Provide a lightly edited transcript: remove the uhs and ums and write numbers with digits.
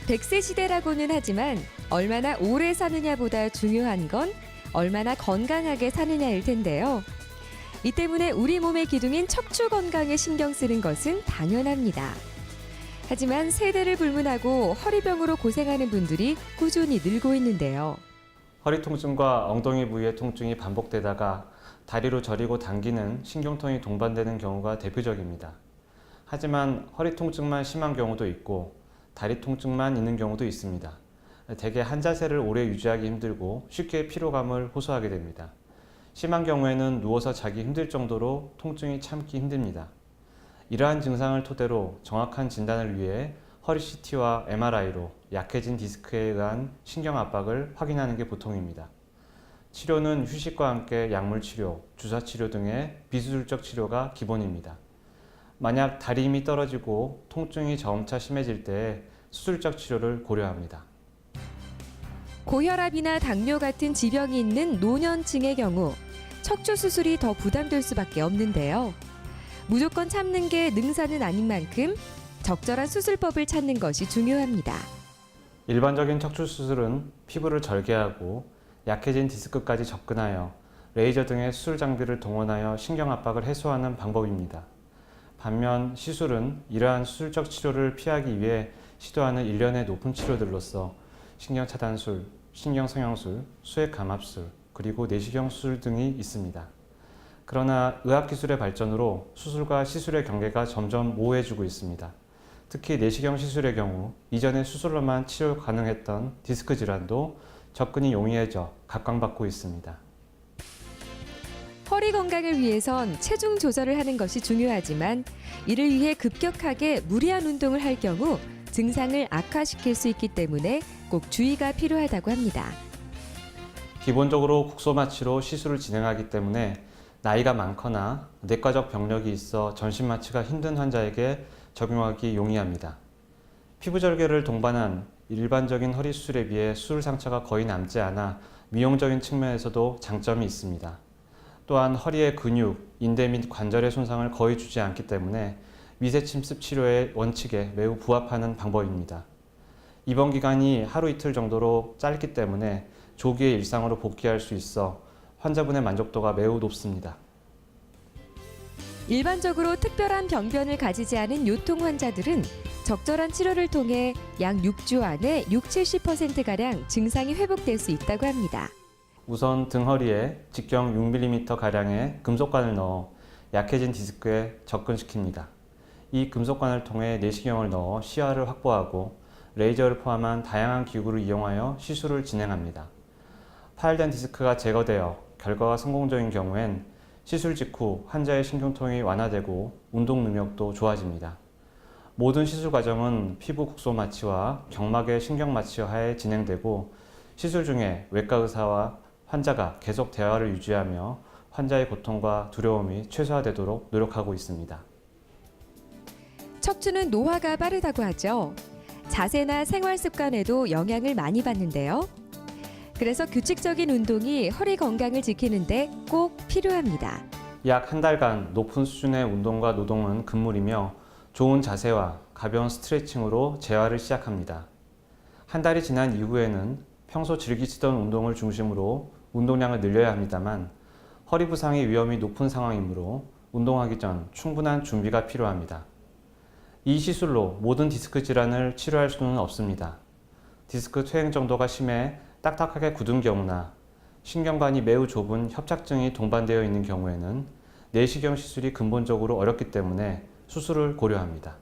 100세 시대라고는 하지만 얼마나 오래 사느냐보다 중요한 건 얼마나 건강하게 사느냐일 텐데요. 이 때문에 우리 몸의 기둥인 척추 건강에 신경 쓰는 것은 당연합니다. 하지만 세대를 불문하고 허리병으로 고생하는 분들이 꾸준히 늘고 있는데요. 허리 통증과 엉덩이 부위의 통증이 반복되다가 다리로 저리고 당기는 신경통이 동반되는 경우가 대표적입니다. 하지만 허리 통증만 심한 경우도 있고 다리 통증만 있는 경우도 있습니다. 대개 한 자세를 오래 유지하기 힘들고 쉽게 피로감을 호소하게 됩니다. 심한 경우에는 누워서 자기 힘들 정도로 통증이 참기 힘듭니다. 이러한 증상을 토대로 정확한 진단을 위해 허리 CT와 MRI로 약해진 디스크에 의한 신경 압박을 확인하는 게 보통입니다. 치료는 휴식과 함께 약물 치료, 주사 치료 등의 비수술적 치료가 기본입니다. 만약 다리 힘이 떨어지고 통증이 점차 심해질 때 수술적 치료를 고려합니다. 고혈압이나 당뇨 같은 지병이 있는 노년층의 경우 척추 수술이 더 부담될 수밖에 없는데요. 무조건 참는 게 능사는 아닌 만큼 적절한 수술법을 찾는 것이 중요합니다. 일반적인 척추 수술은 피부를 절개하고 약해진 디스크까지 접근하여 레이저 등의 수술 장비를 동원하여 신경 압박을 해소하는 방법입니다. 반면 시술은 이러한 수술적 치료를 피하기 위해 시도하는 일련의 높은 치료들로서 신경차단술, 신경성형술, 수액감압술, 그리고 내시경 수술 등이 있습니다. 그러나 의학기술의 발전으로 수술과 시술의 경계가 점점 모호해지고 있습니다. 특히 내시경 시술의 경우 이전에 수술로만 치료 가능했던 디스크 질환도 접근이 용이해져 각광받고 있습니다. 허리 건강을 위해선 체중 조절을 하는 것이 중요하지만 이를 위해 급격하게 무리한 운동을 할 경우 증상을 악화시킬 수 있기 때문에 꼭 주의가 필요하다고 합니다. 기본적으로 국소마취로 시술을 진행하기 때문에 나이가 많거나 내과적 병력이 있어 전신마취가 힘든 환자에게 적용하기 용이합니다. 피부절개를 동반한 일반적인 허리 수술에 비해 수술 상처가 거의 남지 않아 미용적인 측면에서도 장점이 있습니다. 또한 허리의 근육, 인대 및 관절의 손상을 거의 주지 않기 때문에 미세침습 치료의 원칙에 매우 부합하는 방법입니다. 입원 기간이 하루 이틀 정도로 짧기 때문에 조기에 일상으로 복귀할 수 있어 환자분의 만족도가 매우 높습니다. 일반적으로 특별한 병변을 가지지 않은 요통 환자들은 적절한 치료를 통해 약 6주 안에 60-70%가량 증상이 회복될 수 있다고 합니다. 우선 등허리에 직경 6mm가량의 금속관을 넣어 약해진 디스크에 접근시킵니다. 이 금속관을 통해 내시경을 넣어 시야를 확보하고 레이저를 포함한 다양한 기구를 이용하여 시술을 진행합니다. 파열된 디스크가 제거되어 결과가 성공적인 경우엔 시술 직후 환자의 신경통이 완화되고 운동 능력도 좋아집니다. 모든 시술 과정은 피부 국소 마취와 경막의 신경 마취 하에 진행되고 시술 중에 외과 의사와 환자가 계속 대화를 유지하며 환자의 고통과 두려움이 최소화되도록 노력하고 있습니다. 척추는 노화가 빠르다고 하죠. 자세나 생활 습관에도 영향을 많이 받는데요. 그래서 규칙적인 운동이 허리 건강을 지키는데 꼭 필요합니다. 약 한 달간 높은 수준의 운동과 노동은 금물이며 좋은 자세와 가벼운 스트레칭으로 재활을 시작합니다. 한 달이 지난 이후에는 평소 즐기시던 운동을 중심으로 운동량을 늘려야 합니다만 허리 부상의 위험이 높은 상황이므로 운동하기 전 충분한 준비가 필요합니다. 이 시술로 모든 디스크 질환을 치료할 수는 없습니다. 디스크 퇴행 정도가 심해 딱딱하게 굳은 경우나 신경관이 매우 좁은 협착증이 동반되어 있는 경우에는 내시경 시술이 근본적으로 어렵기 때문에 수술을 고려합니다.